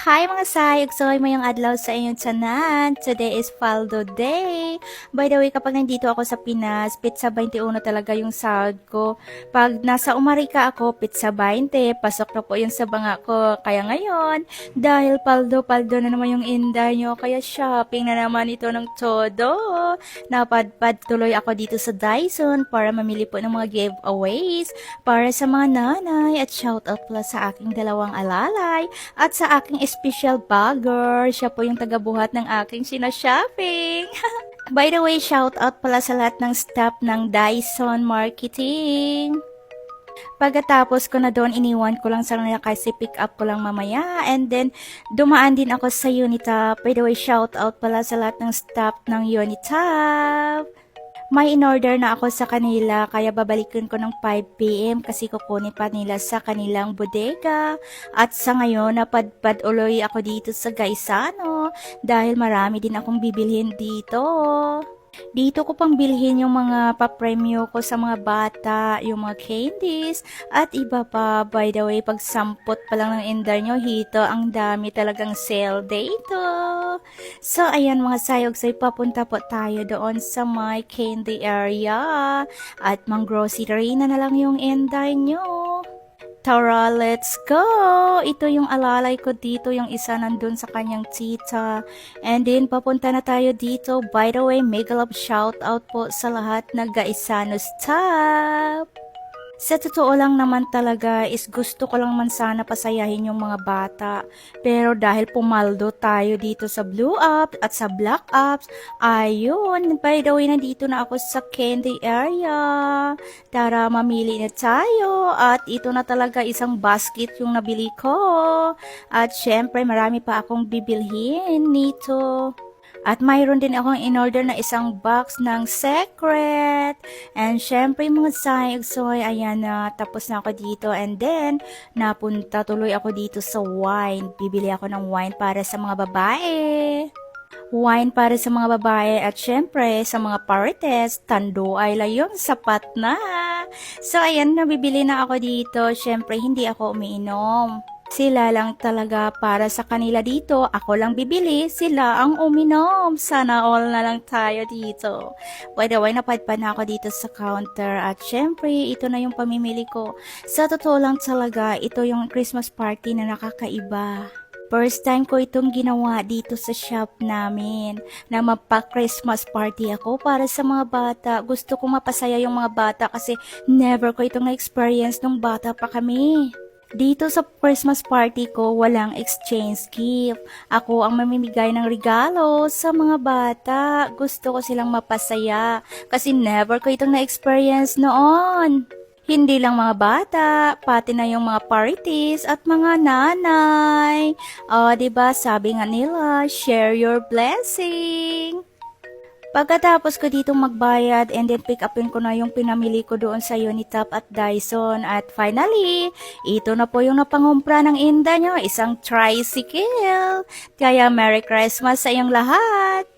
Hi mga say! Ugsoy mo yung adlaw sa inyong tiyanan. Today is Faldo Day. By the way, kapag nandito ako sa Pinas, pizza 21 talaga yung sahod ko. Pag nasa Umarika ako, pizza 20. Pasok na po yung sa banga ko. Kaya ngayon, dahil paldo na naman yung inda nyo, kaya shopping na naman ito ng todo. Napadpad tuloy ako dito sa Dyson para mamili po ng mga giveaways para sa mga nanay at shoutout pala sa aking dalawang alalay at sa aking special bagger. Siya po yung tagabuhat ng aking sinashopping. By the way, shout out pala sa lahat ng staff ng Dyson Marketing. Pagkatapos ko na doon, iniwan ko lang sa nila kasi pick up ko lang mamaya. And then, dumaan din ako sa Unitap. By the way, shout out pala sa lahat ng staff ng Unitap. May in-order na ako sa kanila kaya babalikin ko ng 5 PM kasi kukunin pa nila sa kanilang bodega. At sa ngayon, napadpad uloy ako dito sa Gaisano dahil marami din akong bibilhin dito. Dito ko pang bilhin yung mga papremyo ko sa mga bata, yung mga candies, at iba pa. By the way, pag sampot pa lang ng endar nyo, hito, ang dami talagang sale dito. So, ayan mga sayog, say papunta po tayo doon sa my candy area. At mang grocery na lang yung endar nyo. Tara, let's go! Ito yung alalay ko dito, yung isa nandun sa kanyang tita. And then, papunta na tayo dito. By the way, mega love shout out po sa lahat na Gaisano staff. Sa totoo lang naman talaga is gusto ko lang man sana pasayahin yung mga bata. Pero dahil pumaldo tayo dito sa Blue Apps at sa Black Apps, ayun, by the way, nandito na ako sa candy area. Tara, mamili na tayo. At ito na talaga isang basket yung nabili ko. At syempre, marami pa akong bibilhin nito. At mayroon din akong in-order na isang box ng secret. And syempre mga sayagsoy, ayan na, tapos na ako dito. And then, napunta tuloy ako dito sa wine. Bibili ako ng wine para sa mga babae. Wine para sa mga babae at syempre sa mga parties, tando ay layon, sapat na. So ayan, nabibili na ako dito. Syempre, hindi ako umiinom. Sila lang talaga para sa kanila dito. Ako lang bibili, sila ang uminom. Sana all na lang tayo dito. By the way, napadpad na ako dito sa counter. At syempre, ito na yung pamimili ko. Sa totoo lang talaga, ito yung Christmas party na nakakaiba. First time ko itong ginawa dito sa shop namin na mapa-Christmas party ako para sa mga bata. Gusto ko mapasaya yung mga bata kasi never ko itong na-experience nung bata pa kami. Dito sa Christmas party ko, walang exchange gift. Ako ang mamimigay ng regalo sa mga bata. Gusto ko silang mapasaya kasi never ko itong na-experience noon. Hindi lang mga bata, pati na yung mga parties at mga nanay. O, diba, sabi nga nila, share your blessing. Pagkatapos ko dito magbayad and then pick upin ko na yung pinamili ko doon sa Unitap at Dyson. At finally, ito na po yung napangumpra ng inda nyo, isang tricycle. Kaya Merry Christmas sa iyong lahat!